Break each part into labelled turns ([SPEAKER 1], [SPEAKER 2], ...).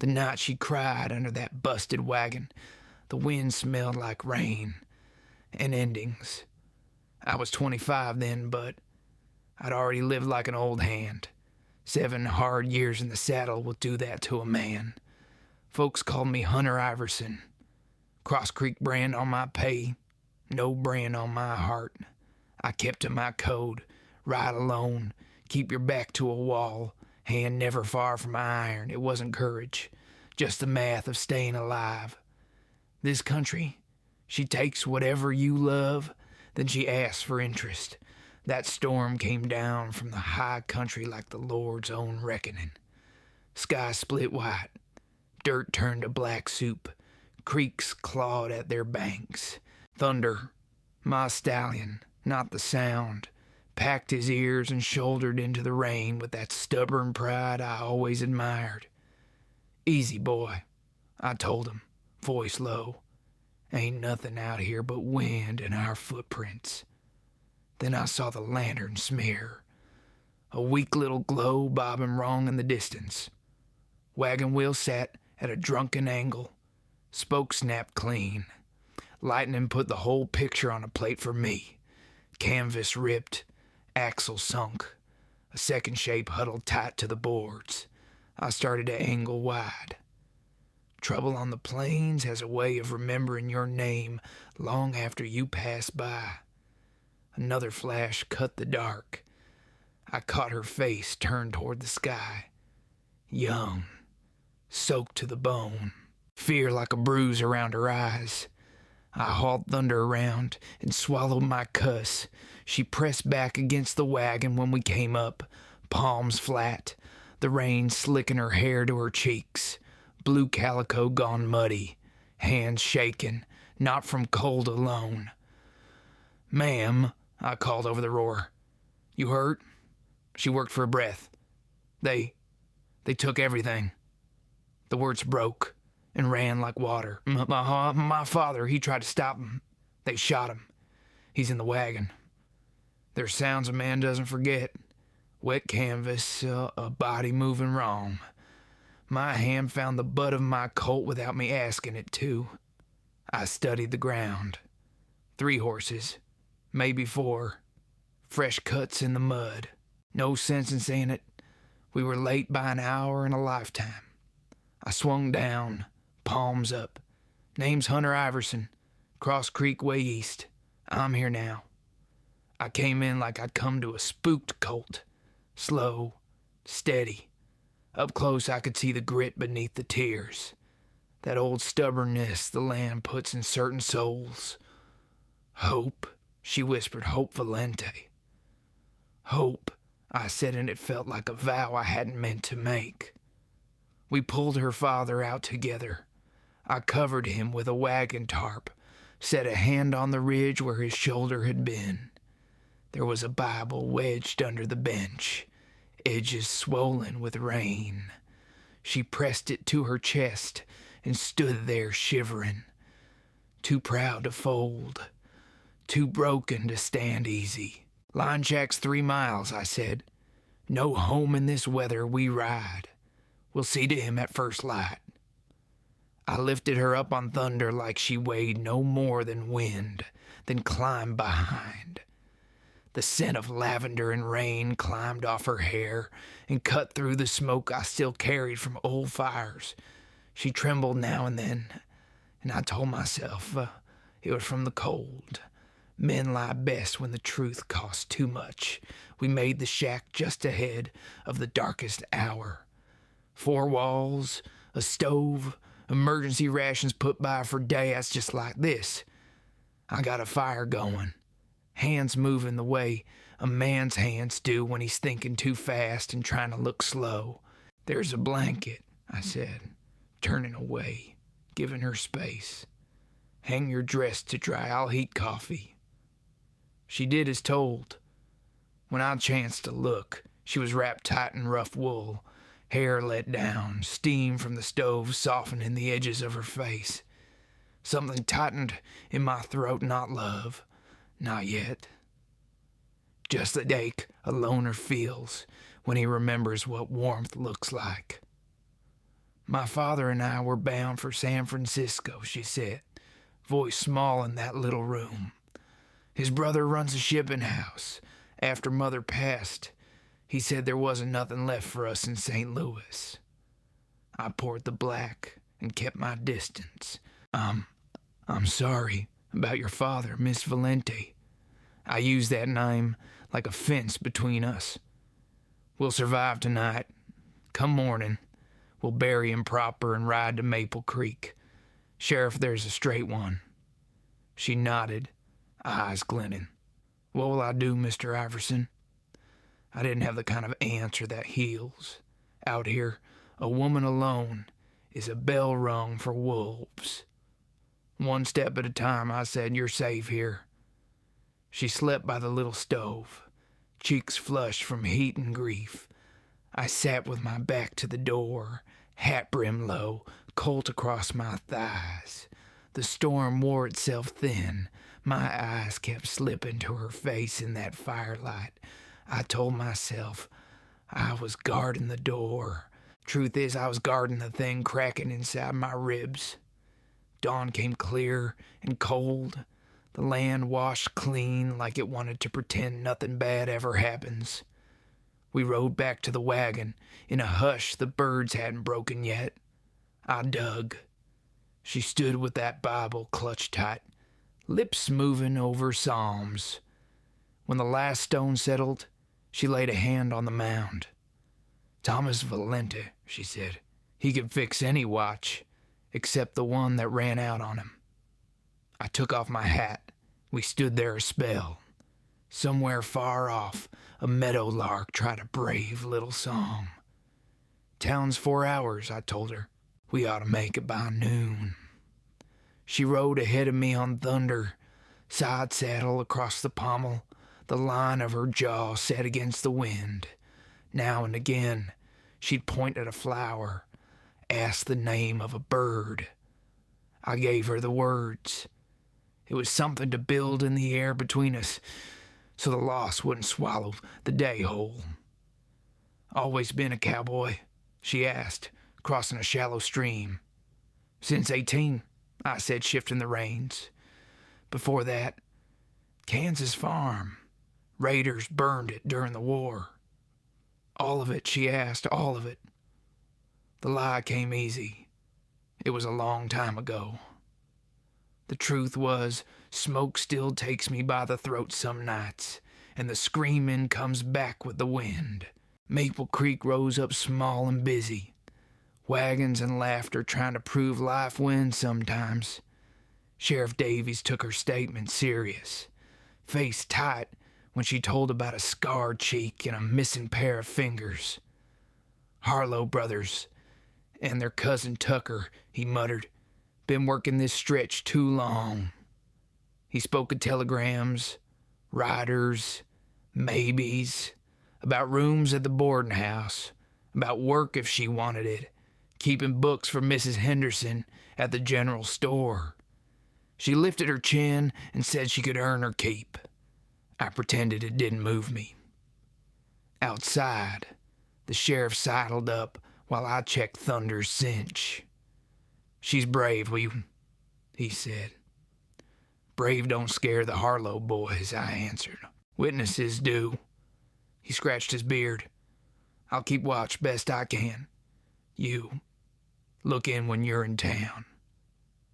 [SPEAKER 1] The night she cried under that busted wagon, the wind smelled like rain and endings. I was 25 then, but I'd already lived like an old hand. 7 hard years in the saddle will do that to a man. Folks called me Hunter Iverson. Cross Creek brand on my pay, no brand on my heart. I kept to my code, ride alone, keep your back to a wall, hand never far from iron. It wasn't courage, just the math of staying alive. This country, she takes whatever you love, then she asks for interest. That storm came down from the high country like the Lord's own reckoning. Sky split white, dirt turned to black soup, creeks clawed at their banks. Thunder, my stallion, not the sound, packed his ears and shouldered into the rain with that stubborn pride I always admired. Easy, boy, I told him, voice low. Ain't nothing out here but wind and our footprints. Then I saw the lantern smear, a weak little glow bobbing wrong in the distance. Wagon wheel sat at a drunken angle, spoke snapped clean. Lightning put the whole picture on a plate for me. Canvas ripped, axle sunk, a second shape huddled tight to the boards. I started to angle wide. Trouble on the plains has a way of remembering your name long after you pass by. Another flash cut the dark. I caught her face turned toward the sky. Young, soaked to the bone, fear like a bruise around her eyes. I hauled Thunder around and swallowed my cuss. She pressed back against the wagon when we came up, palms flat, the rain slicking her hair to her cheeks. Blue calico gone muddy, hands shaking, not from cold alone. Ma'am, I called over the roar. You hurt? She worked for a breath. They took everything. The words broke and ran like water. My father, he tried to stop him. They shot him. He's in the wagon. There's sounds a man doesn't forget. Wet canvas, a body moving wrong. My hand found the butt of my Colt without me asking it to. I studied the ground. 3 horses, maybe 4. Fresh cuts in the mud. No sense in saying it. We were late by an hour and a lifetime. I swung down, palms up. Name's Hunter Iverson. Cross Creek way east. I'm here now. I came in like I'd come to a spooked colt. Slow, steady. Up close I could see the grit beneath the tears. That old stubbornness the land puts in certain souls. Hope, she whispered, hope Valente. Hope, I said, and it felt like a vow I hadn't meant to make. We pulled her father out together. I covered him with a wagon tarp, set a hand on the ridge where his shoulder had been. There was a Bible wedged under the bench, edges swollen with rain. She pressed it to her chest and stood there shivering, too proud to fold, too broken to stand easy. Line jack's 3 miles, I said. No home in this weather, we ride. We'll see to him at first light. I lifted her up on Thunder like she weighed no more than wind, then climbed behind. The scent of lavender and rain climbed off her hair and cut through the smoke I still carried from old fires. She trembled now and then, and I told myself it was from the cold. Men lie best when the truth costs too much. We made the shack just ahead of the darkest hour. 4 walls, a stove, emergency rations put by for days just like this. I got a fire going. Hands moving the way a man's hands do when he's thinking too fast and trying to look slow. There's a blanket, I said, turning away, giving her space. Hang your dress to dry, I'll heat coffee. She did as told. When I chanced to look, she was wrapped tight in rough wool, hair let down, steam from the stove softening the edges of her face. Something tightened in my throat, not love. Not yet. Just the ache a loner feels when he remembers what warmth looks like. My father and I were bound for San Francisco, she said, voice small in that little room. His brother runs a shipping house. After Mother passed, he said there wasn't nothing left for us in St. Louis. I poured the black and kept my distance. I'm sorry about your father, Miss Valente. I used that name like a fence between us. We'll survive tonight. Come morning, we'll bury him proper and ride to Maple Creek. Sheriff, there's a straight one. She nodded, eyes glinting. What will I do, Mr. Iverson? I didn't have the kind of answer that heals. Out here, a woman alone is a bell rung for wolves. One step at a time, I said, you're safe here. She slept by the little stove, cheeks flushed from heat and grief. I sat with my back to the door, hat brim low, colt across my thighs. The storm wore itself thin. My eyes kept slipping to her face in that firelight. I told myself I was guarding the door. Truth is, I was guarding the thing cracking inside my ribs. Dawn came clear and cold. The land washed clean like it wanted to pretend nothing bad ever happens. We rode back to the wagon in a hush the birds hadn't broken yet. I dug. She stood with that Bible clutched tight, lips moving over Psalms. When the last stone settled, she laid a hand on the mound. Thomas Valente, she said. He could fix any watch, except the one that ran out on him. I took off my hat. We stood there a spell. Somewhere far off, a meadowlark tried a brave little song. Town's 4 hours, I told her. We ought to make it by noon. She rode ahead of me on Thunder, side saddle across the pommel, the line of her jaw set against the wind. Now and again, she'd point at a flower, ask the name of a bird. I gave her the words. It was something to build in the air between us, so the loss wouldn't swallow the day whole. Always been a cowboy? She asked, crossing a shallow stream. Since 18, I said, shifting the reins. Before that, Kansas farm. Raiders burned it during the war. All of it, she asked, all of it. The lie came easy. It was a long time ago. The truth was, smoke still takes me by the throat some nights, and the screaming comes back with the wind. Maple Creek rose up small and busy. Wagons and laughter trying to prove life wins sometimes. Sheriff Davies took her statement serious, face tight when she told about a scarred cheek and a missing pair of fingers. Harlow brothers and their cousin Tucker, he muttered, been working this stretch too long. He spoke of telegrams, riders, maybes, about rooms at the boarding house, about work if she wanted it, keeping books for Mrs. Henderson at the general store. She lifted her chin and said she could earn her keep. I pretended it didn't move me. Outside, the sheriff sidled up while I checked Thunder's cinch. She's brave, he said. Brave don't scare the Harlow boys, I answered. Witnesses do. He scratched his beard. I'll keep watch best I can. You, look in when you're in town.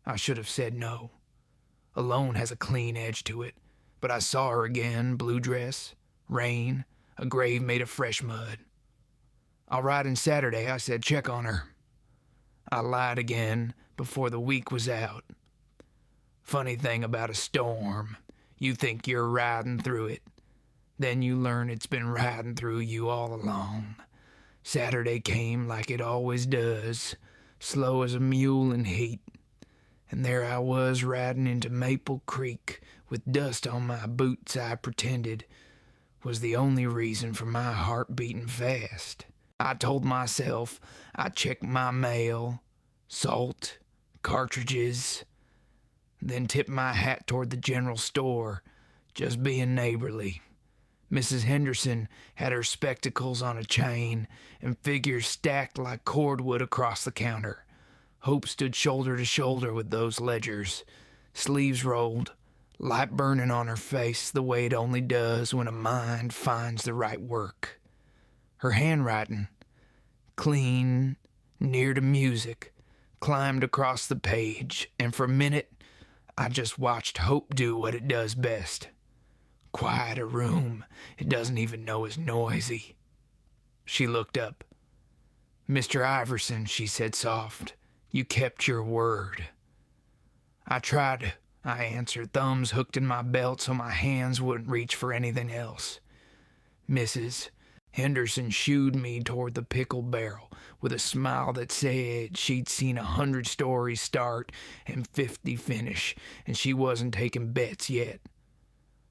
[SPEAKER 1] I should have said no. Alone has a clean edge to it, but I saw her again, blue dress, rain, a grave made of fresh mud. I'll ride in Saturday, I said, check on her. I lied again before the week was out. Funny thing about a storm, you think you're riding through it. Then you learn it's been riding through you all along. Saturday came like it always does, slow as a mule in heat. And there I was riding into Maple Creek with dust on my boots I pretended was the only reason for my heart beating fast. I told myself I'd check my mail, salt, cartridges, then tip my hat toward the general store, just being neighborly. Mrs. Henderson had her spectacles on a chain and figures stacked like cordwood across the counter. Hope stood shoulder to shoulder with those ledgers, sleeves rolled, light burning on her face the way it only does when a mind finds the right work. Her handwriting, clean, near to music, climbed across the page, and for a minute I just watched Hope do what it does best. Quiet a room it doesn't even know is noisy. She looked up. "Mr. Iverson," she said soft, "you kept your word." "I tried," I answered, thumbs hooked in my belt so my hands wouldn't reach for anything else. Mrs. Henderson shooed me toward the pickle barrel with a smile that said she'd seen 100 stories start and 50 finish, and she wasn't taking bets yet.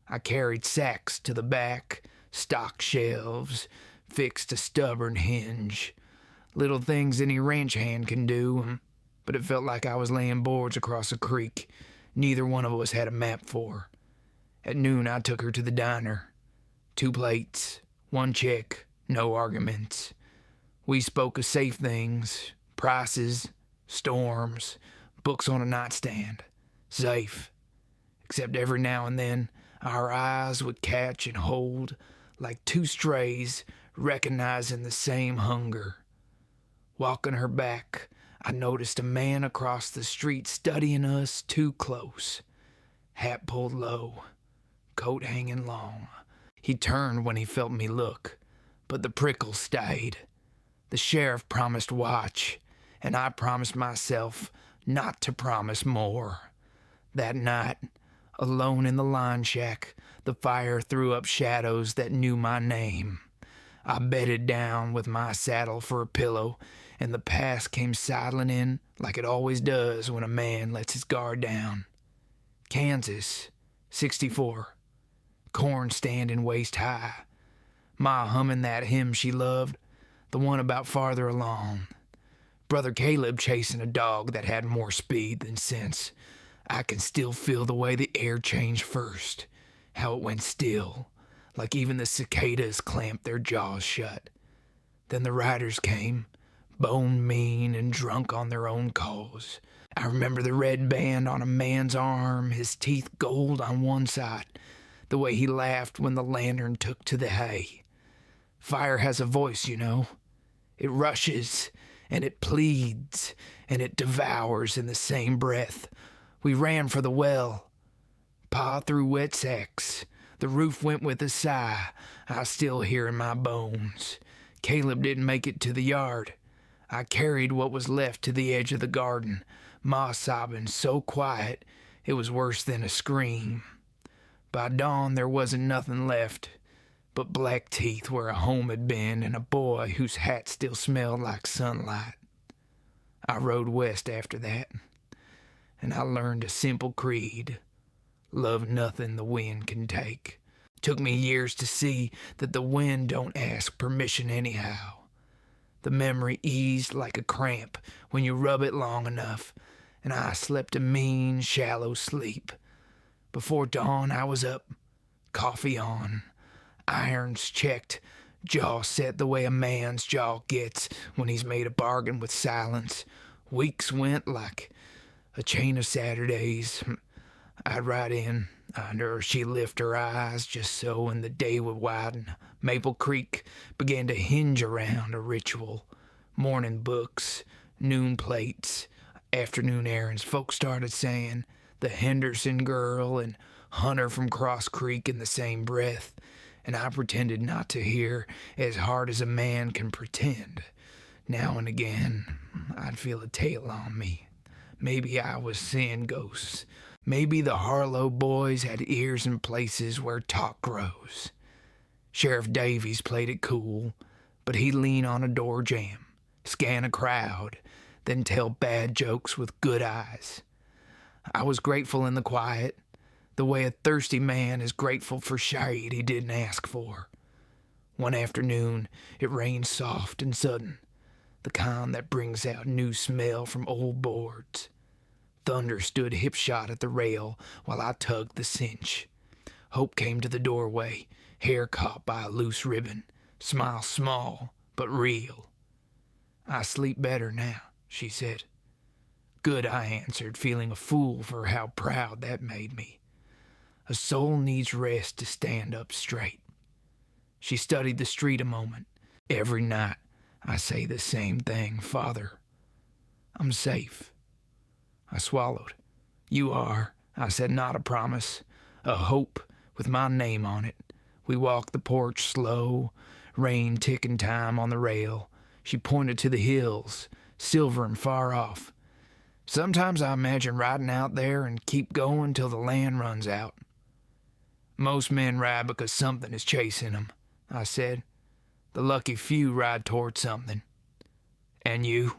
[SPEAKER 1] I carried sacks to the back, stocked shelves, fixed a stubborn hinge. Little things any ranch hand can do, but it felt like I was laying boards across a creek neither one of us had a map for. At noon I took her to the diner. 2 plates, 1 check, no arguments. We spoke of safe things, prices, storms, books on a nightstand. Safe. Except every now and then our eyes would catch and hold like 2 strays recognizing the same hunger. Walking her back, I noticed a man across the street studying us too close. Hat pulled low, coat hanging long. He turned when he felt me look, but the prickles stayed. The sheriff promised watch, and I promised myself not to promise more. That night, alone in the line shack, the fire threw up shadows that knew my name. I bedded down with my saddle for a pillow, and the past came sidling in like it always does when a man lets his guard down. Kansas, 64. Corn standing waist high. Ma humming that hymn she loved, the one about farther along. Brother Caleb chasing a dog that had more speed than sense. I can still feel the way the air changed first, how it went still, like even the cicadas clamped their jaws shut. Then the riders came, bone mean and drunk on their own cause. I remember the red band on a man's arm, his teeth gold on one side, the way he laughed when the lantern took to the hay. Fire has a voice, you know. It rushes, and it pleads, and it devours in the same breath. We ran for the well. Pa threw wet sacks. The roof went with a sigh I still hear in my bones. Caleb didn't make it to the yard. I carried what was left to the edge of the garden, Ma sobbing so quiet it was worse than a scream. By dawn there wasn't nothing left but black teeth where a home had been and a boy whose hat still smelled like sunlight. I rode west after that, and I learned a simple creed: love nothing the wind can take. Took me years to see that the wind don't ask permission anyhow. The memory eased like a cramp when you rub it long enough, and I slept a mean, shallow sleep. Before dawn I was up, coffee on, irons checked, jaw set the way a man's jaw gets when he's made a bargain with silence. Weeks went like a chain of Saturdays. I'd ride in under her, she'd lift her eyes just so, and the day would widen. Maple Creek began to hinge around a ritual. Morning books, noon plates, afternoon errands. Folks started saying the Henderson girl and Hunter from Cross Creek in the same breath, and I pretended not to hear, as hard as a man can pretend. Now and again, I'd feel a tail on me. Maybe I was seeing ghosts. Maybe the Harlow boys had ears in places where talk grows. Sheriff Davies played it cool, but he'd lean on a door jamb, scan a crowd, then tell bad jokes with good eyes. I was grateful in the quiet, the way a thirsty man is grateful for shade he didn't ask for. One afternoon, it rained soft and sudden, the kind that brings out new smell from old boards. Thunder stood hip-shot at the rail while I tugged the cinch. Hope came to the doorway, hair caught by a loose ribbon, smile small but real. "I sleep better now," she said. "Good," I answered, feeling a fool for how proud that made me. A soul needs rest to stand up straight. She studied the street a moment. "Every night I say the same thing, Father. I'm safe." I swallowed. "You are," I said, "not a promise. A hope with my name on it." We walked the porch slow, rain ticking time on the rail. She pointed to the hills, silver and far off. "Sometimes I imagine riding out there and keep going till the land runs out." "Most men ride because something is chasing them," I said. "The lucky few ride toward something." "And you?"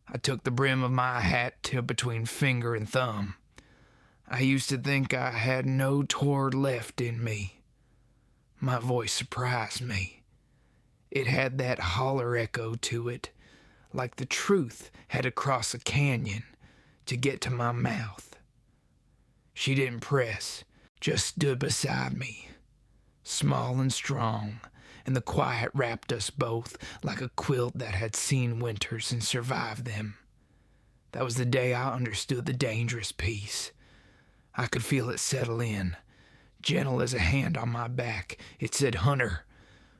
[SPEAKER 1] I took the brim of my hat to between finger and thumb. I used to think I had no toward left in me. My voice surprised me. It had that holler echo to it, like the truth had to cross a canyon to get to my mouth. She didn't press, just stood beside me, small and strong, and the quiet wrapped us both like a quilt that had seen winters and survived them. That was the day I understood the dangerous peace. I could feel it settle in, gentle as a hand on my back. It said, "Hunter,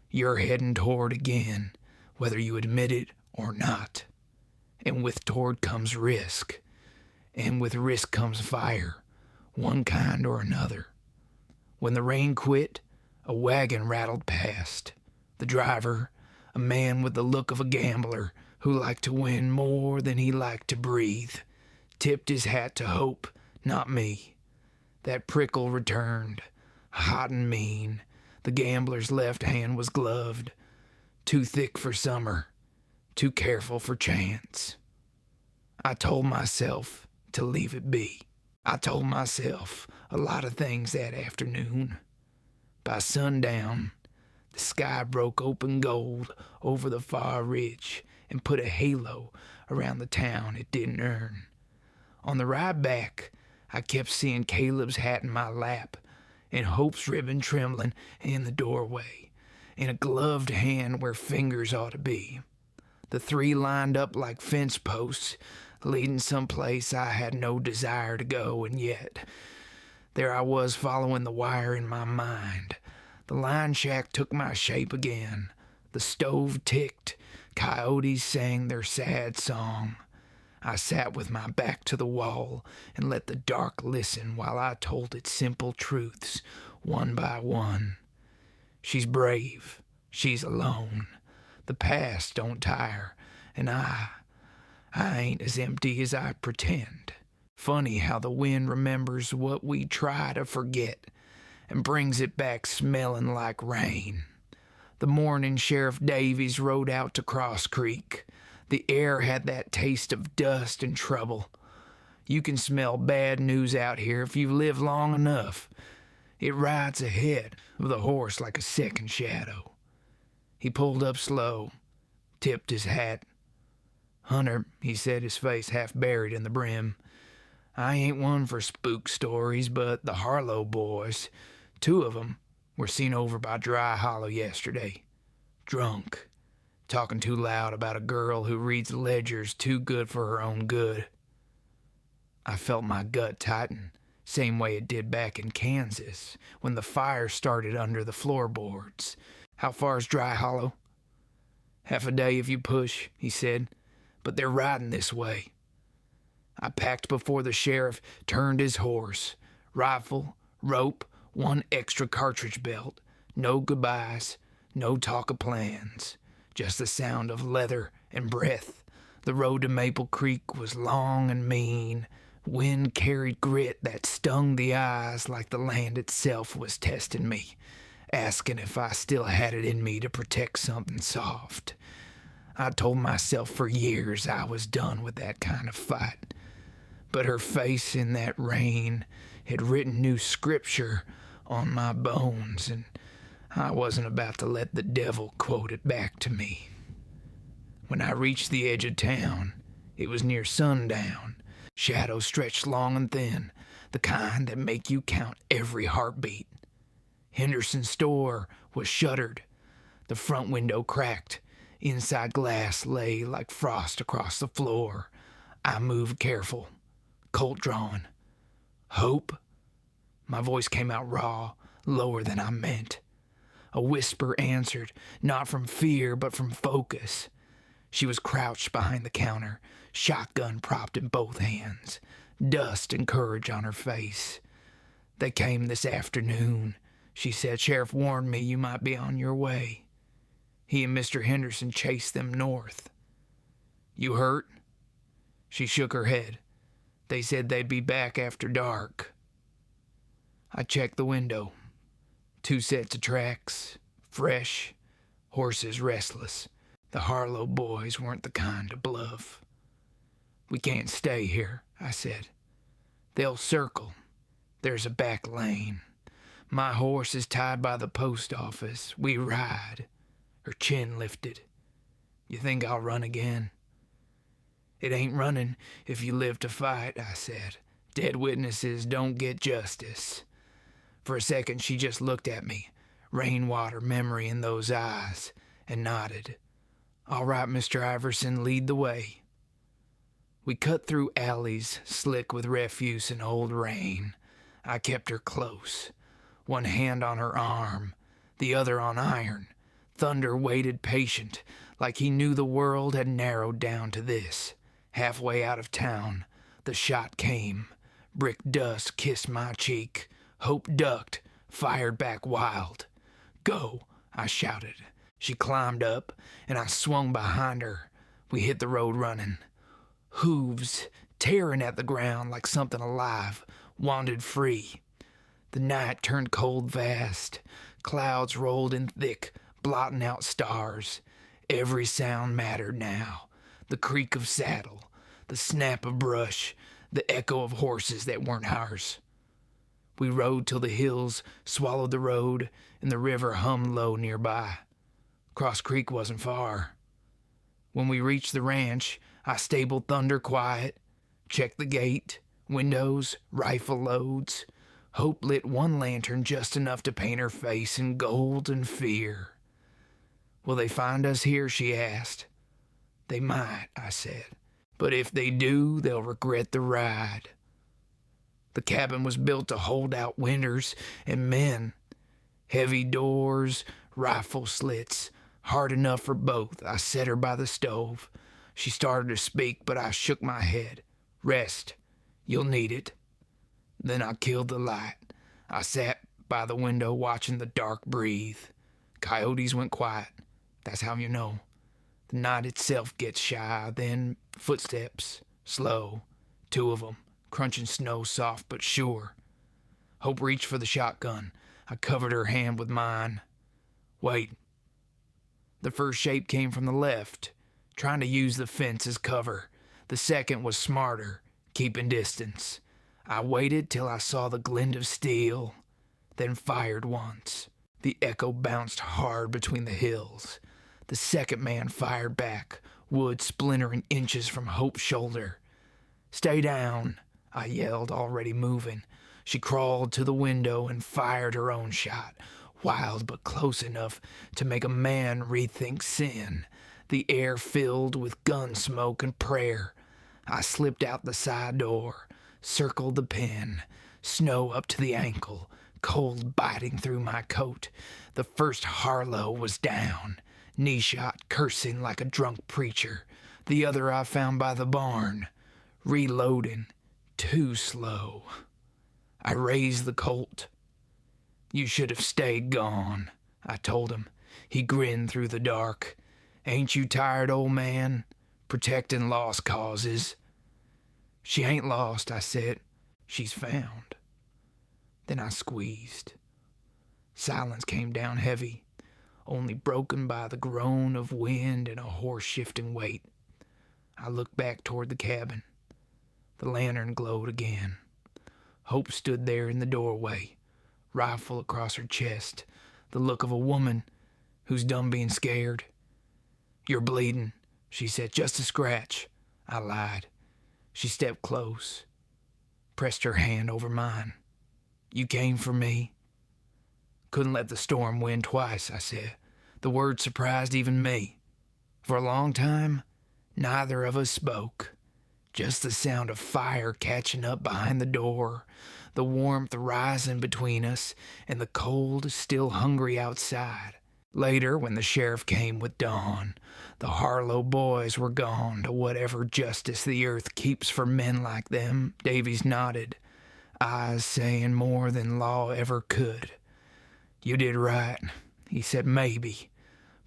[SPEAKER 1] you're heading toward again, whether you admit it or not. And with toward comes risk, and with risk comes fire, one kind or another." When the rain quit, a wagon rattled past. The driver, a man with the look of a gambler who liked to win more than he liked to breathe, tipped his hat to Hope, not me. That prickle returned, hot and mean. The gambler's left hand was gloved, too thick for summer, too careful for chance. I told myself to leave it be. I told myself a lot of things that afternoon. By sundown, the sky broke open gold over the far ridge and put a halo around the town it didn't earn. On the ride back, I kept seeing Caleb's hat in my lap, and Hope's ribbon trembling in the doorway, and a gloved hand where fingers ought to be. The three lined up like fence posts, leading someplace I had no desire to go, and yet there I was following the wire in my mind. The line shack took my shape again. The stove ticked. Coyotes sang their sad song. I sat with my back to the wall and let the dark listen while I told it simple truths, one by one. She's brave. She's alone. The past don't tire, and I ain't as empty as I pretend. Funny how the wind remembers what we try to forget and brings it back smelling like rain. The morning Sheriff Davies rode out to Cross Creek. The air had that taste of dust and trouble. You can smell bad news out here if you've lived long enough. It rides ahead of the horse like a second shadow. He pulled up slow, tipped his hat. "Hunter," he said, his face half buried in the brim, "I ain't one for spook stories, but the Harlow boys, 2 of 'em, were seen over by Dry Hollow yesterday. Drunk. Talking too loud about a girl who reads ledgers too good for her own good." I felt my gut tighten, same way it did back in Kansas, when the fire started under the floorboards. "How far's Dry Hollow?" "Half a day if you push," he said, "but they're riding this way." I packed before the sheriff turned his horse. Rifle, rope, 1 extra cartridge belt. No goodbyes, no talk of plans. Just the sound of leather and breath. The road to Maple Creek was long and mean. Wind carried grit that stung the eyes like the land itself was testing me, asking if I still had it in me to protect something soft. I told myself for years I was done with that kind of fight. But her face in that rain had written new scripture on my bones, and I wasn't about to let the devil quote it back to me. When I reached the edge of town, it was near sundown. Shadows stretched long and thin, the kind that make you count every heartbeat. Henderson's store was shuttered. The front window cracked. Inside glass lay like frost across the floor. I moved careful, Colt drawn. Hope? My voice came out raw, lower than I meant. A whisper answered, not from fear, but from focus. She was crouched behind the counter, shotgun propped in both hands, dust and courage on her face. They came this afternoon, she said. Sheriff warned me you might be on your way. He and Mr. Henderson chased them north. You hurt? She shook her head. They said they'd be back after dark. I checked the window. 2 sets of tracks, fresh, horses restless. The Harlow boys weren't the kind to bluff. We can't stay here, I said. They'll circle. There's a back lane. My horse is tied by the post office. We ride. Her chin lifted. You think I'll run again? It ain't running if you live to fight, I said. Dead witnesses don't get justice. For a second, she just looked at me, rainwater memory in those eyes, and nodded. All right, Mr. Iverson, lead the way. We cut through alleys slick with refuse and old rain. I kept her close, one hand on her arm, the other on iron. Thunder waited patient, like he knew the world had narrowed down to this. Halfway out of town, the shot came. Brick dust kissed my cheek. Hope ducked, fired back wild. Go, I shouted. She climbed up, and I swung behind her. We hit the road running. Hooves, tearing at the ground like something alive, wanted free. The night turned cold fast. Clouds rolled in thick, blotting out stars. Every sound mattered now. The creak of saddle, the snap of brush, the echo of horses that weren't ours. We rode till the hills swallowed the road and the river hummed low nearby. Cross Creek wasn't far. When we reached the ranch, I stabled Thunder quiet, checked the gate, windows, rifle loads. Hope lit one lantern just enough to paint her face in gold and fear. Will they find us here, she asked. They might, I said. But if they do, they'll regret the ride. The cabin was built to hold out winters and men. Heavy doors, rifle slits, hard enough for both. I set her by the stove. She started to speak, but I shook my head. Rest. You'll need it. Then I killed the light. I sat by the window watching the dark breathe. Coyotes went quiet. That's how you know. The night itself gets shy, then footsteps, slow, 2 of them. Crunching snow soft but sure. Hope reached for the shotgun. I covered her hand with mine. Wait. The first shape came from the left, trying to use the fence as cover. The second was smarter, keeping distance. I waited till I saw the glint of steel, then fired once. The echo bounced hard between the hills. The second man fired back, wood splintering inches from Hope's shoulder. Stay down, I yelled, already moving. She crawled to the window and fired her own shot, wild but close enough to make a man rethink sin. The air filled with gun smoke and prayer. I slipped out the side door, circled the pen, snow up to the ankle, cold biting through my coat. The first Harlow was down, knee shot, cursing like a drunk preacher. The other I found by the barn, reloading. Too slow. I raised the Colt. You should have stayed gone, I told him. He grinned through the dark. Ain't you tired, old man? Protecting lost causes. She ain't lost, I said. She's found. Then I squeezed. Silence came down heavy, only broken by the groan of wind and a horse shifting weight. I looked back toward the cabin. The lantern glowed again. Hope stood there in the doorway, rifle across her chest, the look of a woman who's done being scared. You're bleeding, she said. Just a scratch. I lied. She stepped close, pressed her hand over mine. You came for me? Couldn't let the storm win twice, I said. The word surprised even me. For a long time, neither of us spoke. Just the sound of fire catching up behind the door, the warmth rising between us, and the cold still hungry outside. Later, when the sheriff came with dawn, the Harlow boys were gone to whatever justice the earth keeps for men like them. Davies nodded, eyes saying more than law ever could. You did right, he said, maybe,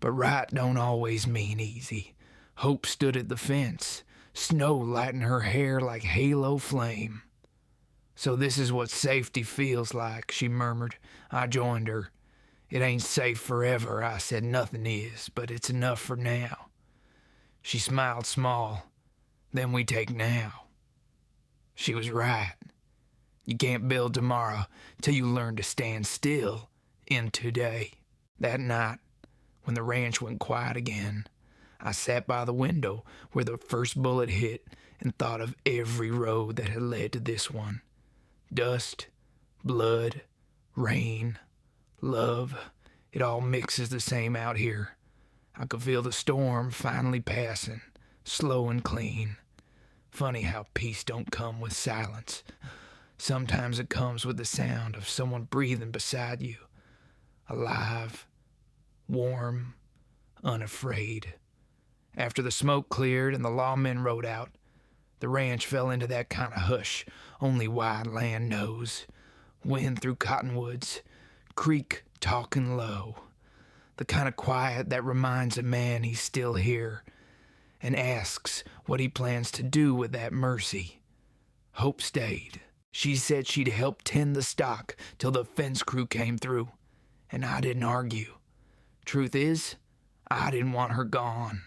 [SPEAKER 1] but right don't always mean easy. Hope stood at the fence, snow lighting her hair like halo flame. So this is what safety feels like, she murmured. I joined her. It ain't safe forever, I said. Nothing is, but it's enough for now. She smiled small. Then we take now. She was right. You can't build tomorrow till you learn to stand still in today. That night, when the ranch went quiet again, I sat by the window where the first bullet hit and thought of every road that had led to this one. Dust, blood, rain, love, it all mixes the same out here. I could feel the storm finally passing, slow and clean. Funny how peace don't come with silence. Sometimes it comes with the sound of someone breathing beside you. Alive, warm, unafraid. After the smoke cleared and the lawmen rode out, the ranch fell into that kind of hush only wide land knows. Wind through cottonwoods, creek talking low. The kind of quiet that reminds a man he's still here and asks what he plans to do with that mercy. Hope stayed. She said she'd help tend the stock till the fence crew came through, and I didn't argue. Truth is, I didn't want her gone.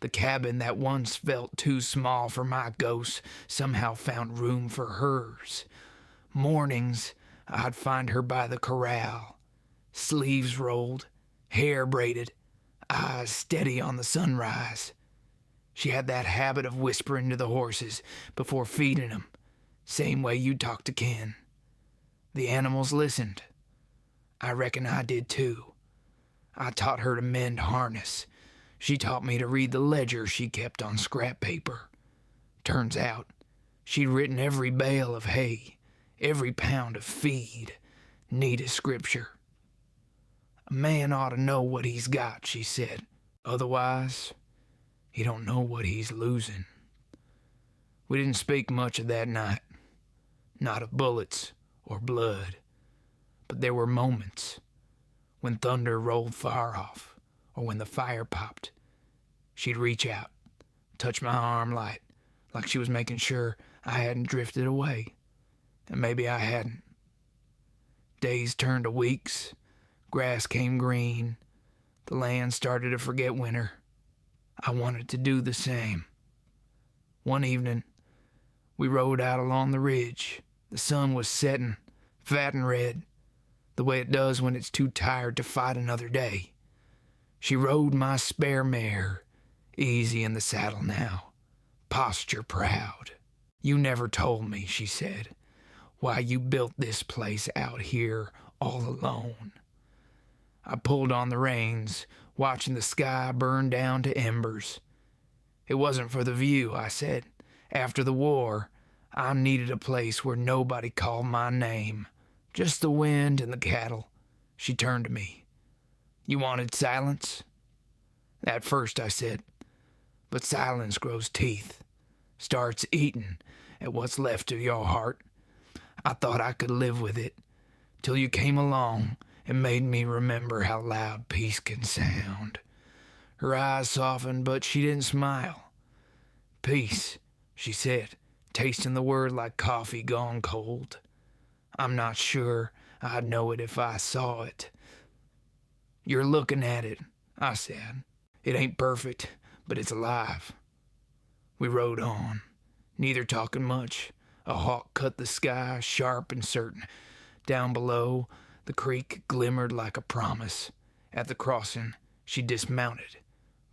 [SPEAKER 1] The cabin that once felt too small for my ghost somehow found room for hers. Mornings, I'd find her by the corral, sleeves rolled, hair braided, eyes steady on the sunrise. She had that habit of whispering to the horses before feeding them, same way you talk to Ken. The animals listened. I reckon I did too. I taught her to mend harness. She taught me to read the ledger she kept on scrap paper. Turns out, she'd written every bale of hay, every pound of feed, neat as scripture. A man ought to know what he's got, she said. Otherwise, he don't know what he's losing. We didn't speak much of that night. Not of bullets or blood. But there were moments when thunder rolled far off, or when the fire popped. She'd reach out, touch my arm light, like she was making sure I hadn't drifted away. And maybe I hadn't. Days turned to weeks, grass came green, the land started to forget winter. I wanted to do the same. One evening, we rode out along the ridge. The sun was setting, fat and red, the way it does when it's too tired to fight another day. She rode my spare mare, easy in the saddle now, posture proud. You never told me, she said, why you built this place out here all alone. I pulled on the reins, watching the sky burn down to embers. It wasn't for the view, I said. After the war, I needed a place where nobody called my name, just the wind and the cattle. She turned to me. You wanted silence? At first, I said, but silence grows teeth, starts eating at what's left of your heart. I thought I could live with it, till you came along and made me remember how loud peace can sound. Her eyes softened, but she didn't smile. Peace, she said, tasting the word like coffee gone cold. I'm not sure I'd know it if I saw it. You're looking at it, I said. It ain't perfect, but it's alive. We rode on, neither talking much. A hawk cut the sky, sharp and certain. Down below, the creek glimmered like a promise. At the crossing, she dismounted,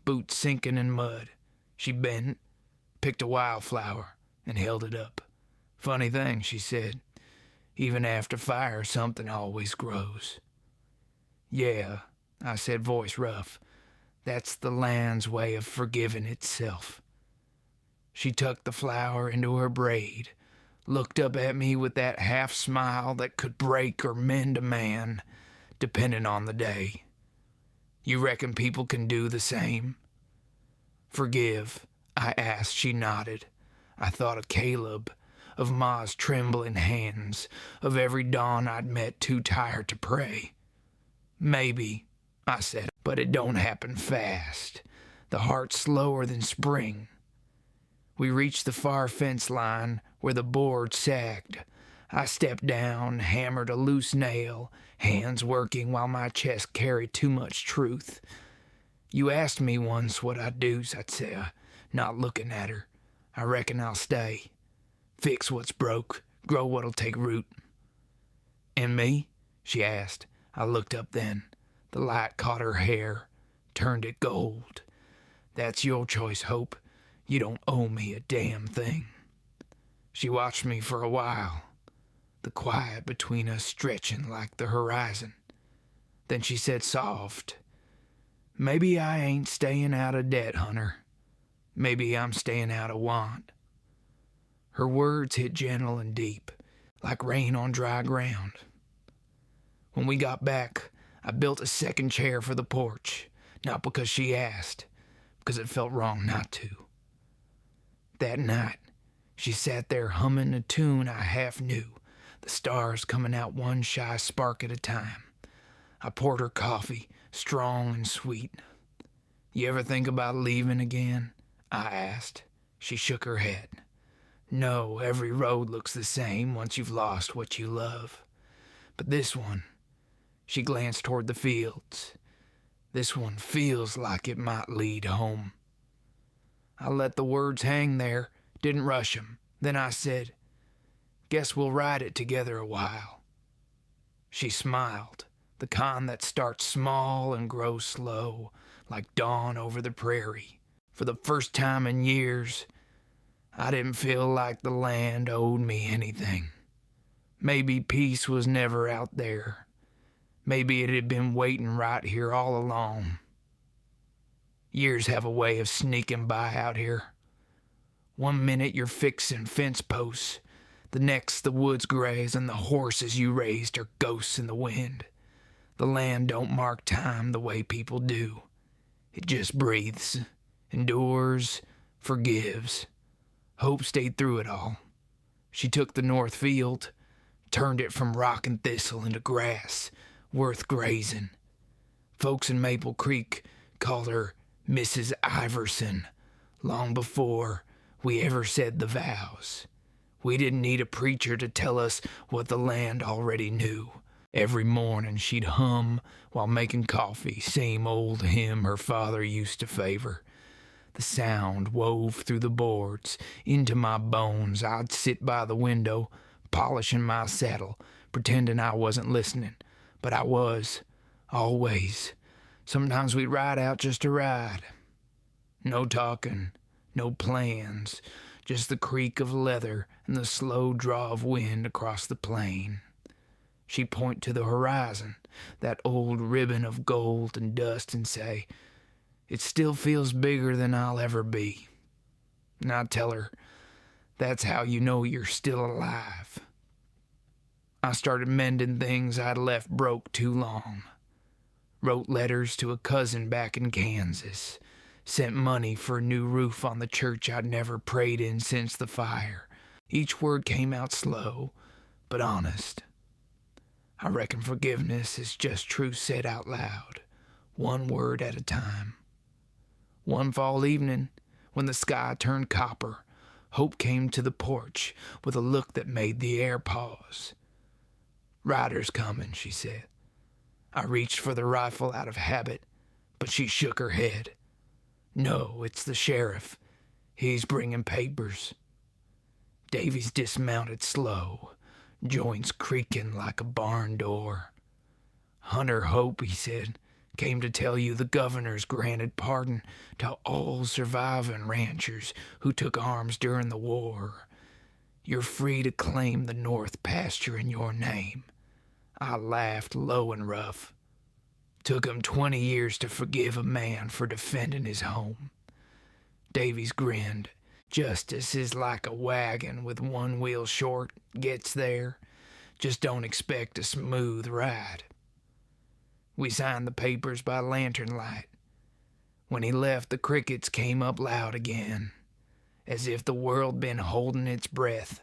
[SPEAKER 1] boots sinking in mud. She bent, picked a wildflower, and held it up. Funny thing, she said. Even after fire, something always grows. Yeah, I said, voice rough. That's the land's way of forgiving itself. She tucked the flower into her braid, looked up at me with that half smile that could break or mend a man, depending on the day. You reckon people can do the same? Forgive, I asked. She nodded. I thought of Caleb, of Ma's trembling hands, of every dawn I'd met too tired to pray. Maybe, I said, but it don't happen fast. The heart's slower than spring. We reached the far fence line where the board sagged. I stepped down, hammered a loose nail, hands working while my chest carried too much truth. You asked me once what I'd do, I'd say, not looking at her. I reckon I'll stay. Fix what's broke, grow what'll take root. And me? She asked. I looked up then. The light caught her hair, turned it gold. That's your choice, Hope. You don't owe me a damn thing. She watched me for a while, the quiet between us stretching like the horizon. Then she said soft, maybe I ain't staying out of debt, Hunter. Maybe I'm staying out of want. Her words hit gentle and deep, like rain on dry ground. When we got back, I built a second chair for the porch, not because she asked, because it felt wrong not to. That night, she sat there humming a tune I half knew, the stars coming out one shy spark at a time. I poured her coffee, strong and sweet. You ever think about leaving again? I asked. She shook her head. No, every road looks the same once you've lost what you love. But this one, she glanced toward the fields. This one feels like it might lead home. I let the words hang there, didn't rush 'em. Then I said, guess we'll ride it together a while. She smiled, the kind that starts small and grows slow, like dawn over the prairie. For the first time in years, I didn't feel like the land owed me anything. Maybe peace was never out there. Maybe it had been waiting right here all along. Years have a way of sneaking by out here. One minute you're fixing fence posts, the next the woods graze and the horses you raised are ghosts in the wind. The land don't mark time the way people do. It just breathes, endures, forgives. Hope stayed through it all. She took the north field, turned it from rock and thistle into grass, worth grazing. Folks in Maple Creek called her Mrs. Iverson, long before we ever said the vows. We didn't need a preacher to tell us what the land already knew. Every morning she'd hum while making coffee, same old hymn her father used to favor. The sound wove through the boards, into my bones. I'd sit by the window, polishing my saddle, pretending I wasn't listening. But I was, always. Sometimes we'd ride out just to ride. No talking, no plans, just the creak of leather and the slow draw of wind across the plain. She'd point to the horizon, that old ribbon of gold and dust, and say, it still feels bigger than I'll ever be. And I'd tell her, that's how you know you're still alive. I started mending things I'd left broke too long. Wrote letters to a cousin back in Kansas. Sent money for a new roof on the church I'd never prayed in since the fire. Each word came out slow, but honest. I reckon forgiveness is just truth said out loud, one word at a time. One fall evening, when the sky turned copper, Hope came to the porch with a look that made the air pause. Riders coming, she said. I reached for the rifle out of habit, but she shook her head. No, it's the sheriff. He's bringing papers. Davy's dismounted slow, joints creaking like a barn door. Hunter Hope, he said, came to tell you the governor's granted pardon to all surviving ranchers who took arms during the war. You're free to claim the north pasture in your name. I laughed low and rough. Took him 20 years to forgive a man for defending his home. Davies grinned. Justice is like a wagon with one wheel short. Gets there. Just don't expect a smooth ride. We signed the papers by lantern light. When he left, the crickets came up loud again, as if the world been holding its breath.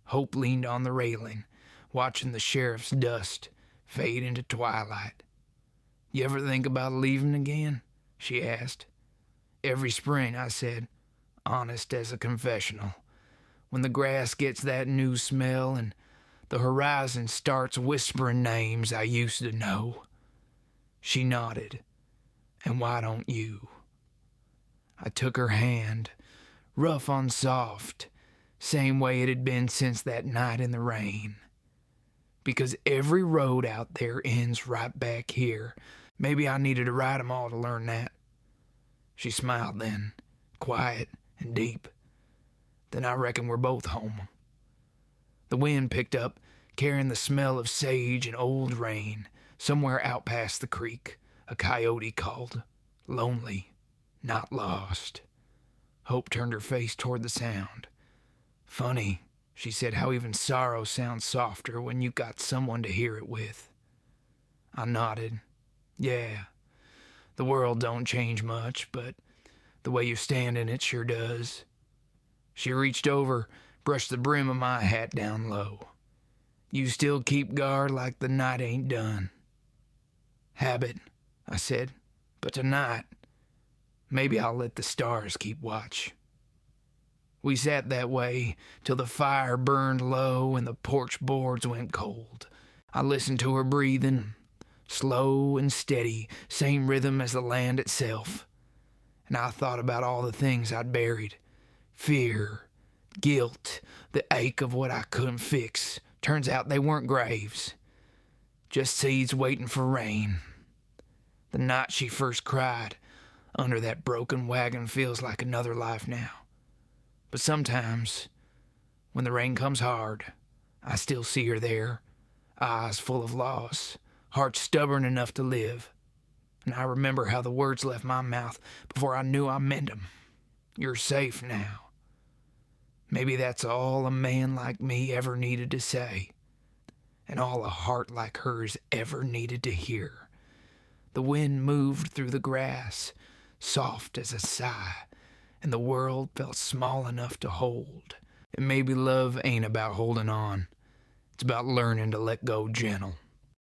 [SPEAKER 1] Hope leaned on the railing, watching the sheriff's dust fade into twilight. "You ever think about leaving again?" she asked. "Every spring," I said, honest as a confessional. "When the grass gets that new smell and the horizon starts whispering names I used to know." She nodded. "And why don't you?" I took her hand, rough on soft, same way it had been since that night in the rain. "Because every road out there ends right back here. Maybe I needed to ride 'em all to learn that." She smiled then, quiet and deep. "Then I reckon we're both home." The wind picked up, carrying the smell of sage and old rain. Somewhere out past the creek, a coyote called, lonely, not lost. Hope turned her face toward the sound. "Funny," she said, "how even sorrow sounds softer when you got someone to hear it with." I nodded. "Yeah, the world don't change much, but the way you stand in it sure does." She reached over, brushed the brim of my hat down low. "You still keep guard like the night ain't done." "Habit," I said, "but tonight, maybe I'll let the stars keep watch." We sat that way till the fire burned low and the porch boards went cold. I listened to her breathing, slow and steady, same rhythm as the land itself. And I thought about all the things I'd buried. Fear, guilt, the ache of what I couldn't fix. Turns out they weren't graves, just seeds waiting for rain. The night she first cried under that broken wagon feels like another life now. But sometimes, when the rain comes hard, I still see her there, eyes full of loss, heart stubborn enough to live. And I remember how the words left my mouth before I knew I meant them. "You're safe now." Maybe that's all a man like me ever needed to say, and all a heart like hers ever needed to hear. The wind moved through the grass, soft as a sigh, and the world felt small enough to hold. And maybe love ain't about holding on. It's about learning to let go gentle.